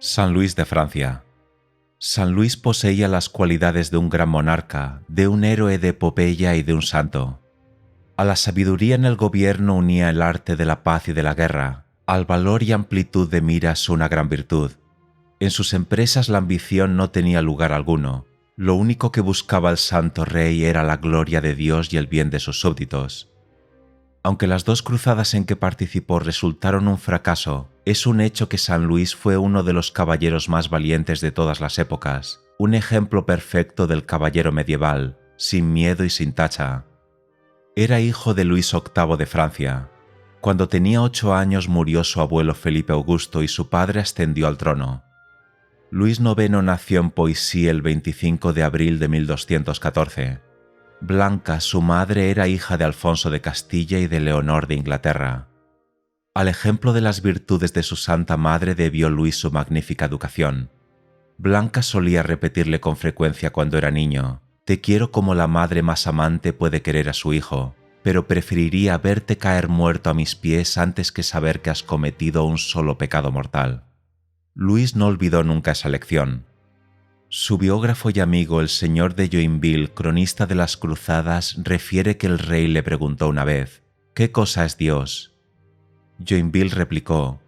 San Luis de Francia. San Luis poseía las cualidades de un gran monarca, de un héroe de epopeya y de un santo. A la sabiduría en el gobierno unía el arte de la paz y de la guerra, al valor y amplitud de miras una gran virtud. En sus empresas la ambición no tenía lugar alguno. Lo único que buscaba el santo rey era la gloria de Dios y el bien de sus súbditos. Aunque las dos cruzadas en que participó resultaron un fracaso, es un hecho que San Luis fue uno de los caballeros más valientes de todas las épocas, un ejemplo perfecto del caballero medieval, sin miedo y sin tacha. Era hijo de Luis VIII de Francia. Cuando tenía 8 años murió su abuelo Felipe Augusto y su padre ascendió al trono. Luis IX nació en Poissy el 25 de abril de 1214. Blanca, su madre, era hija de Alfonso de Castilla y de Leonor de Inglaterra. Al ejemplo de las virtudes de su santa madre debió Luis su magnífica educación. Blanca solía repetirle con frecuencia cuando era niño: «Te quiero como la madre más amante puede querer a su hijo, pero preferiría verte caer muerto a mis pies antes que saber que has cometido un solo pecado mortal». Luis no olvidó nunca esa lección. Su biógrafo y amigo, el señor de Joinville, cronista de las cruzadas, refiere que el rey le preguntó una vez: «¿Qué cosa es Dios?». Joinville replicó: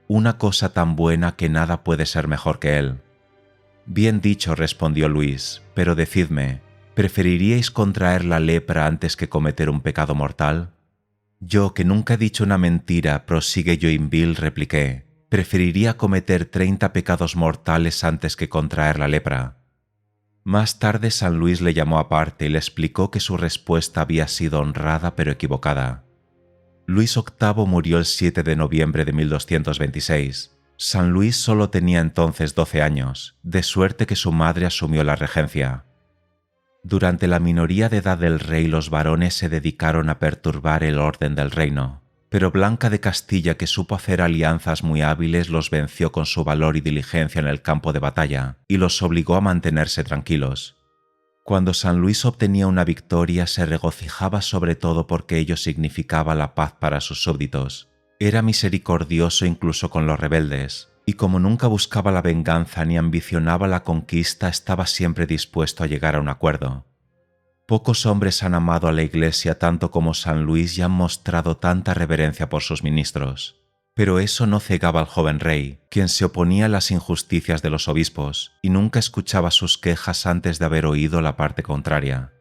«Una cosa tan buena que nada puede ser mejor que él». «Bien dicho», respondió Luis, «pero decidme, ¿preferiríais contraer la lepra antes que cometer un pecado mortal?». «Yo, que nunca he dicho una mentira», prosigue Joinville, repliqué, «preferiría cometer 30 pecados mortales antes que contraer la lepra». Más tarde San Luis le llamó aparte y le explicó que su respuesta había sido honrada pero equivocada. Luis VIII murió el 7 de noviembre de 1226. San Luis solo tenía entonces 12 años, de suerte que su madre asumió la regencia. Durante la minoría de edad del rey los varones se dedicaron a perturbar el orden del reino, pero Blanca de Castilla, que supo hacer alianzas muy hábiles, los venció con su valor y diligencia en el campo de batalla y los obligó a mantenerse tranquilos. Cuando San Luis obtenía una victoria se regocijaba sobre todo porque ello significaba la paz para sus súbditos. Era misericordioso incluso con los rebeldes, y como nunca buscaba la venganza ni ambicionaba la conquista, estaba siempre dispuesto a llegar a un acuerdo. Pocos hombres han amado a la Iglesia tanto como San Luis y han mostrado tanta reverencia por sus ministros. Pero eso no cegaba al joven rey, quien se oponía a las injusticias de los obispos y nunca escuchaba sus quejas antes de haber oído la parte contraria.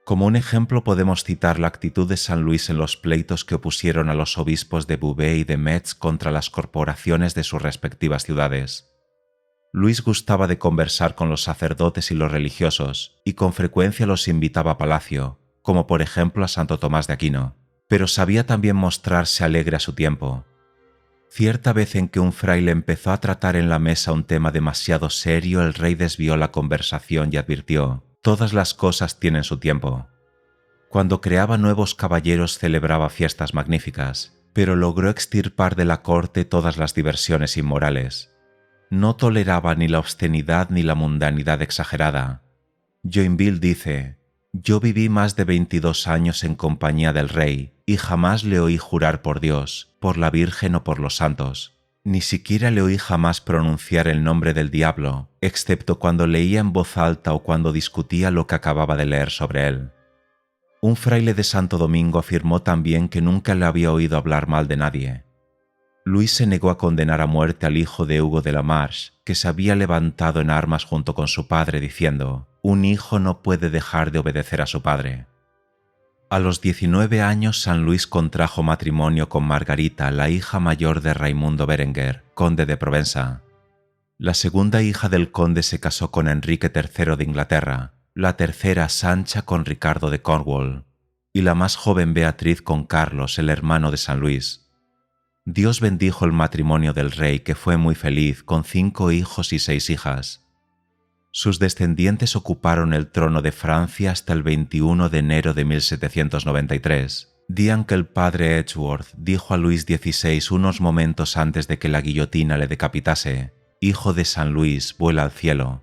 Como un ejemplo podemos citar la actitud de San Luis en los pleitos que opusieron a los obispos de Beauvais y de Metz contra las corporaciones de sus respectivas ciudades. Luis gustaba de conversar con los sacerdotes y los religiosos, y con frecuencia los invitaba a palacio, como por ejemplo a Santo Tomás de Aquino, pero sabía también mostrarse alegre a su tiempo. Cierta vez en que un fraile empezó a tratar en la mesa un tema demasiado serio, el rey desvió la conversación y advirtió: «Todas las cosas tienen su tiempo». Cuando creaba nuevos caballeros celebraba fiestas magníficas, pero logró extirpar de la corte todas las diversiones inmorales. No toleraba ni la obscenidad ni la mundanidad exagerada. Joinville dice: «Yo viví más de 22 años en compañía del rey y jamás le oí jurar por Dios, por la Virgen o por los santos. Ni siquiera le oí jamás pronunciar el nombre del diablo, excepto cuando leía en voz alta o cuando discutía lo que acababa de leer sobre él». Un fraile de Santo Domingo afirmó también que nunca le había oído hablar mal de nadie. Luis se negó a condenar a muerte al hijo de Hugo de la Marche, que se había levantado en armas junto con su padre, diciendo: «Un hijo no puede dejar de obedecer a su padre». A los 19 años San Luis contrajo matrimonio con Margarita, la hija mayor de Raimundo Berenguer, conde de Provenza. La segunda hija del conde se casó con Enrique III de Inglaterra, la tercera, Sancha, con Ricardo de Cornwall, y la más joven, Beatriz, con Carlos, el hermano de San Luis. Dios bendijo el matrimonio del rey, que fue muy feliz, con 5 hijos y 6 hijas. Sus descendientes ocuparon el trono de Francia hasta el 21 de enero de 1793, día en que el padre Edgeworth dijo a Luis XVI unos momentos antes de que la guillotina le decapitase: «Hijo de San Luis, vuela al cielo».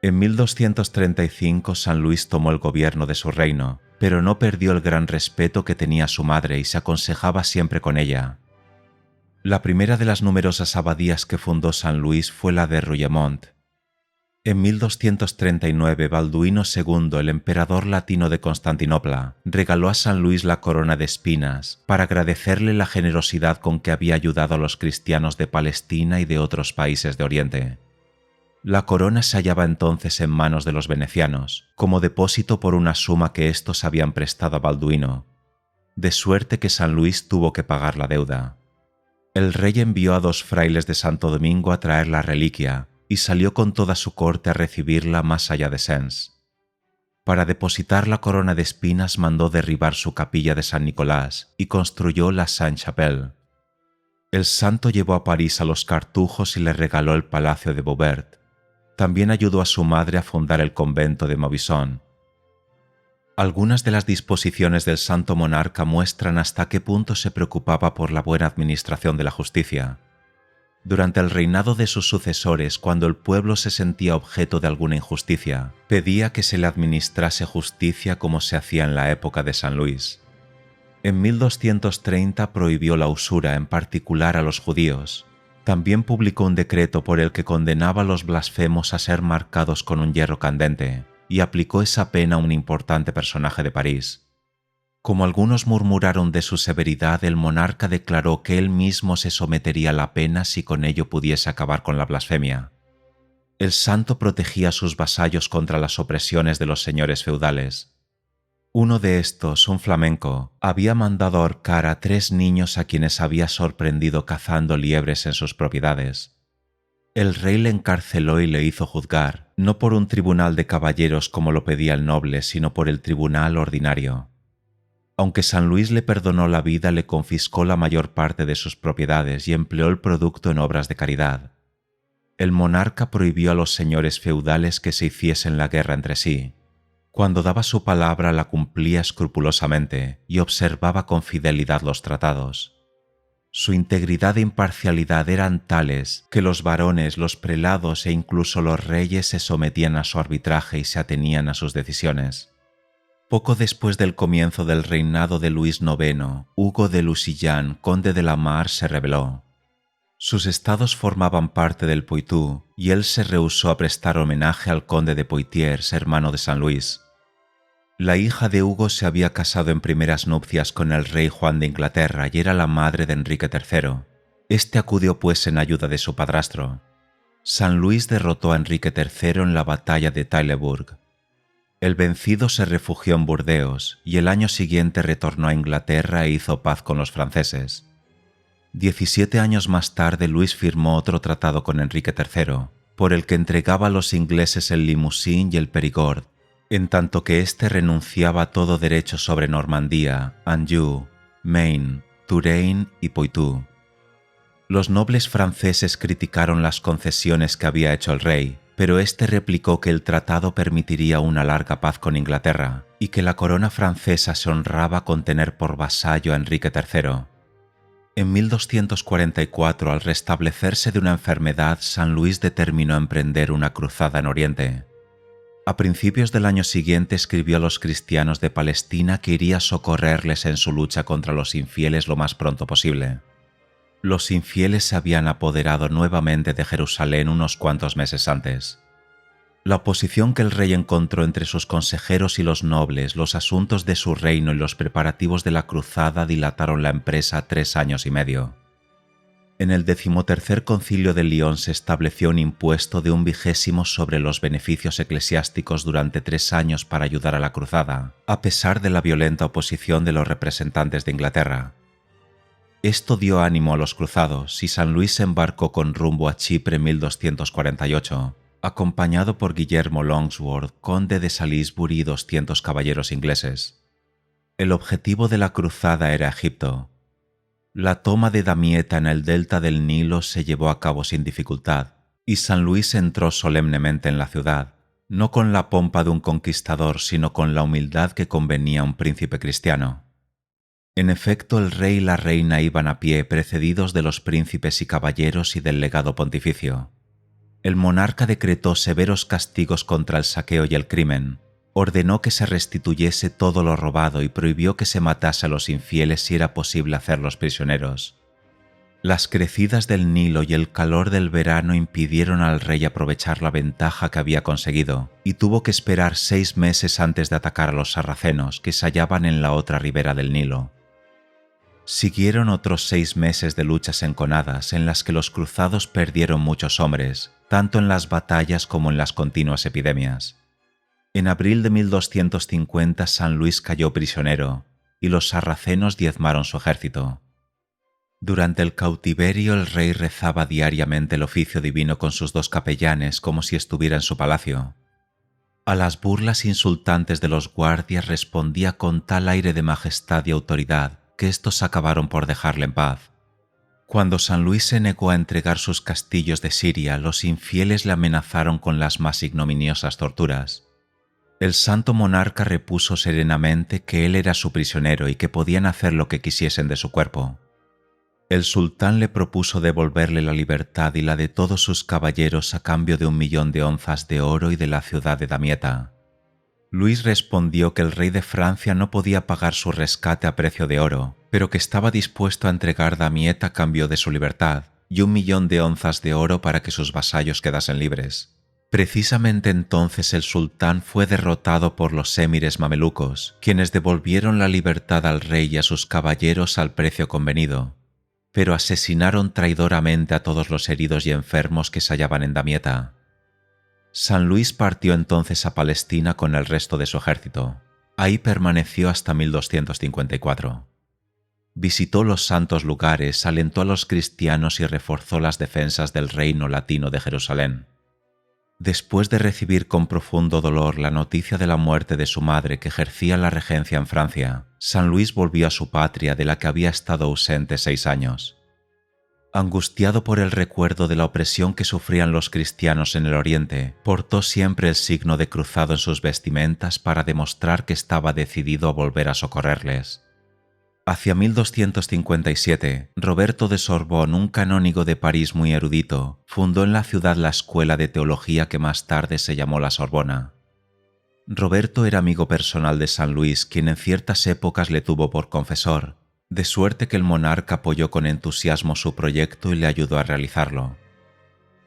En 1235 San Luis tomó el gobierno de su reino, pero no perdió el gran respeto que tenía a su madre y se aconsejaba siempre con ella. La primera de las numerosas abadías que fundó San Luis fue la de Rouermont. En 1239, Balduino II, el emperador latino de Constantinopla, regaló a San Luis la corona de espinas para agradecerle la generosidad con que había ayudado a los cristianos de Palestina y de otros países de Oriente. La corona se hallaba entonces en manos de los venecianos, como depósito por una suma que éstos habían prestado a Balduino, de suerte que San Luis tuvo que pagar la deuda. El rey envió a 2 frailes de Santo Domingo a traer la reliquia y salió con toda su corte a recibirla más allá de Sens. Para depositar la corona de espinas mandó derribar su capilla de San Nicolás y construyó la Sainte-Chapelle. El santo llevó a París a los Cartujos y le regaló el palacio de Beauvert. También ayudó a su madre a fundar el convento de Maubusson. Algunas de las disposiciones del santo monarca muestran hasta qué punto se preocupaba por la buena administración de la justicia. Durante el reinado de sus sucesores, cuando el pueblo se sentía objeto de alguna injusticia, pedía que se le administrase justicia como se hacía en la época de San Luis. En 1230 prohibió la usura, en particular a los judíos. También publicó un decreto por el que condenaba a los blasfemos a ser marcados con un hierro candente, y aplicó esa pena a un importante personaje de París. Como algunos murmuraron de su severidad, el monarca declaró que él mismo se sometería a la pena si con ello pudiese acabar con la blasfemia. El santo protegía a sus vasallos contra las opresiones de los señores feudales. Uno de estos, un flamenco, había mandado ahorcar a 3 niños a quienes había sorprendido cazando liebres en sus propiedades. El rey le encarceló y le hizo juzgar, no por un tribunal de caballeros como lo pedía el noble, sino por el tribunal ordinario. Aunque San Luis le perdonó la vida, le confiscó la mayor parte de sus propiedades y empleó el producto en obras de caridad. El monarca prohibió a los señores feudales que se hiciesen la guerra entre sí. Cuando daba su palabra la cumplía escrupulosamente y observaba con fidelidad los tratados. Su integridad e imparcialidad eran tales que los varones, los prelados e incluso los reyes se sometían a su arbitraje y se atenían a sus decisiones. Poco después del comienzo del reinado de Luis IX, Hugo de Lusignan, conde de la Mar, se rebeló. Sus estados formaban parte del Poitou y él se rehusó a prestar homenaje al conde de Poitiers, hermano de San Luis. La hija de Hugo se había casado en primeras nupcias con el rey Juan de Inglaterra y era la madre de Enrique III. Este acudió pues en ayuda de su padrastro. San Luis derrotó a Enrique III en la batalla de Taillebourg. El vencido se refugió en Burdeos y el año siguiente retornó a Inglaterra e hizo paz con los franceses. 17 años más tarde, Luis firmó otro tratado con Enrique III, por el que entregaba a los ingleses el Limousin y el Périgord, en tanto que éste renunciaba a todo derecho sobre Normandía, Anjou, Maine, Touraine y Poitou. Los nobles franceses criticaron las concesiones que había hecho el rey, pero éste replicó que el tratado permitiría una larga paz con Inglaterra y que la corona francesa se honraba con tener por vasallo a Enrique III. En 1244, al restablecerse de una enfermedad, San Luis determinó emprender una cruzada en Oriente. A principios del año siguiente escribió a los cristianos de Palestina que iría a socorrerles en su lucha contra los infieles lo más pronto posible. Los infieles se habían apoderado nuevamente de Jerusalén unos cuantos meses antes. La oposición que el rey encontró entre sus consejeros y los nobles, los asuntos de su reino y los preparativos de la cruzada dilataron la empresa 3 años y medio. En el 13º concilio de Lyon se estableció un impuesto de 1/20 sobre los beneficios eclesiásticos durante 3 años para ayudar a la cruzada, a pesar de la violenta oposición de los representantes de Inglaterra. Esto dio ánimo a los cruzados y San Luis se embarcó con rumbo a Chipre en 1248, acompañado por Guillermo Longsword, conde de Salisbury y 200 caballeros ingleses. El objetivo de la cruzada era Egipto. La toma de Damieta en el delta del Nilo se llevó a cabo sin dificultad, y San Luis entró solemnemente en la ciudad, no con la pompa de un conquistador, sino con la humildad que convenía a un príncipe cristiano. En efecto, el rey y la reina iban a pie, precedidos de los príncipes y caballeros y del legado pontificio. El monarca decretó severos castigos contra el saqueo y el crimen, ordenó que se restituyese todo lo robado y prohibió que se matase a los infieles si era posible hacerlos prisioneros. Las crecidas del Nilo y el calor del verano impidieron al rey aprovechar la ventaja que había conseguido y tuvo que esperar 6 meses antes de atacar a los sarracenos que se hallaban en la otra ribera del Nilo. Siguieron otros 6 meses de luchas enconadas en las que los cruzados perdieron muchos hombres, tanto en las batallas como en las continuas epidemias. En abril de 1250 San Luis cayó prisionero y los sarracenos diezmaron su ejército. Durante el cautiverio el rey rezaba diariamente el oficio divino con sus 2 capellanes como si estuviera en su palacio. A las burlas insultantes de los guardias respondía con tal aire de majestad y autoridad que éstos acabaron por dejarle en paz. Cuando San Luis se negó a entregar sus castillos de Siria, los infieles le amenazaron con las más ignominiosas torturas. El santo monarca repuso serenamente que él era su prisionero y que podían hacer lo que quisiesen de su cuerpo. El sultán le propuso devolverle la libertad y la de todos sus caballeros a cambio de 1.000.000 de onzas de oro y de la ciudad de Damieta. Luis respondió que el rey de Francia no podía pagar su rescate a precio de oro, pero que estaba dispuesto a entregar Damieta a cambio de su libertad y 1.000.000 de onzas de oro para que sus vasallos quedasen libres. Precisamente entonces el sultán fue derrotado por los émires mamelucos, quienes devolvieron la libertad al rey y a sus caballeros al precio convenido, pero asesinaron traidoramente a todos los heridos y enfermos que se hallaban en Damieta. San Luis partió entonces a Palestina con el resto de su ejército. Ahí permaneció hasta 1254. Visitó los santos lugares, alentó a los cristianos y reforzó las defensas del reino latino de Jerusalén. Después de recibir con profundo dolor la noticia de la muerte de su madre que ejercía la regencia en Francia, San Luis volvió a su patria de la que había estado ausente 6 años. Angustiado por el recuerdo de la opresión que sufrían los cristianos en el Oriente, portó siempre el signo de cruzado en sus vestimentas para demostrar que estaba decidido a volver a socorrerles. Hacia 1257, Roberto de Sorbón, un canónigo de París muy erudito, fundó en la ciudad la escuela de teología que más tarde se llamó la Sorbona. Roberto era amigo personal de San Luis, quien en ciertas épocas le tuvo por confesor, de suerte que el monarca apoyó con entusiasmo su proyecto y le ayudó a realizarlo.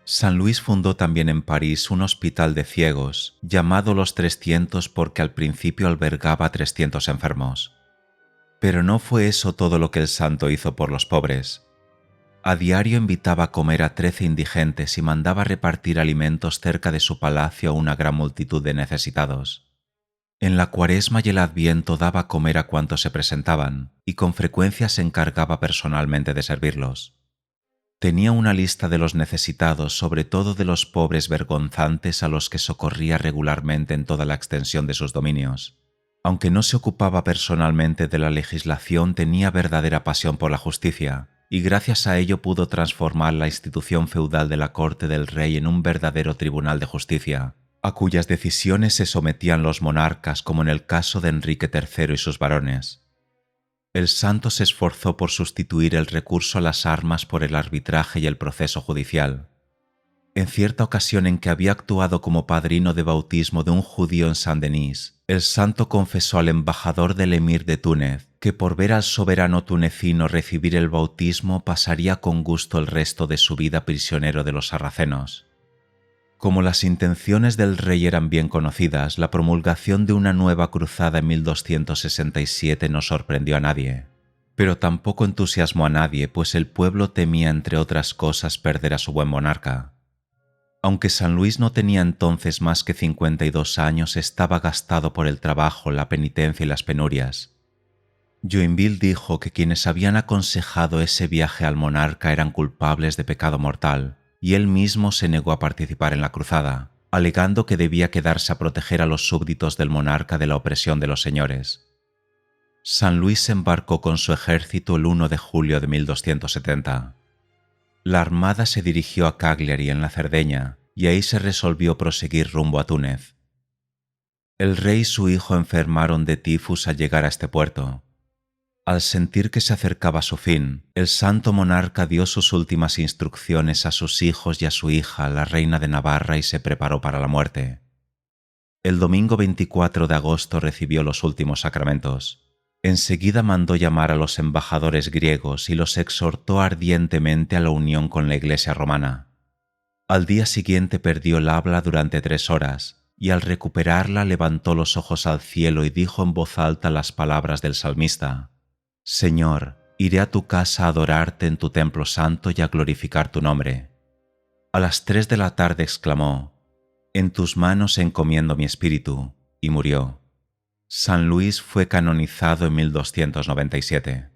San Luis fundó también en París un hospital de ciegos, llamado Los 300 porque al principio albergaba a 300 enfermos. Pero no fue eso todo lo que el santo hizo por los pobres. A diario invitaba a comer a 13 indigentes y mandaba repartir alimentos cerca de su palacio a una gran multitud de necesitados. En la Cuaresma y el Adviento daba a comer a cuantos se presentaban y con frecuencia se encargaba personalmente de servirlos. Tenía una lista de los necesitados, sobre todo de los pobres vergonzantes a los que socorría regularmente en toda la extensión de sus dominios. Aunque no se ocupaba personalmente de la legislación, tenía verdadera pasión por la justicia, y gracias a ello pudo transformar la institución feudal de la corte del rey en un verdadero tribunal de justicia, a cuyas decisiones se sometían los monarcas, como en el caso de Enrique III y sus varones. El santo se esforzó por sustituir el recurso a las armas por el arbitraje y el proceso judicial. En cierta ocasión en que había actuado como padrino de bautismo de un judío en Saint-Denis, el santo confesó al embajador del emir de Túnez que por ver al soberano tunecino recibir el bautismo pasaría con gusto el resto de su vida prisionero de los sarracenos. Como las intenciones del rey eran bien conocidas, la promulgación de una nueva cruzada en 1267 no sorprendió a nadie, pero tampoco entusiasmó a nadie, pues el pueblo temía, entre otras cosas, perder a su buen monarca. Aunque San Luis no tenía entonces más que 52 años, estaba gastado por el trabajo, la penitencia y las penurias. Joinville dijo que quienes habían aconsejado ese viaje al monarca eran culpables de pecado mortal, y él mismo se negó a participar en la cruzada, alegando que debía quedarse a proteger a los súbditos del monarca de la opresión de los señores. San Luis se embarcó con su ejército el 1 de julio de 1270. La armada se dirigió a Cagliari, en la Cerdeña, y ahí se resolvió proseguir rumbo a Túnez. El rey y su hijo enfermaron de tifus al llegar a este puerto. Al sentir que se acercaba su fin, el santo monarca dio sus últimas instrucciones a sus hijos y a su hija, la reina de Navarra, y se preparó para la muerte. El domingo 24 de agosto recibió los últimos sacramentos. Enseguida mandó llamar a los embajadores griegos y los exhortó ardientemente a la unión con la Iglesia romana. Al día siguiente perdió el habla durante 3 horas, y al recuperarla levantó los ojos al cielo y dijo en voz alta las palabras del salmista: «Señor, iré a tu casa a adorarte en tu templo santo y a glorificar tu nombre». A las 3 de la tarde exclamó: «En tus manos encomiendo mi espíritu», y murió. San Luis fue canonizado en 1297.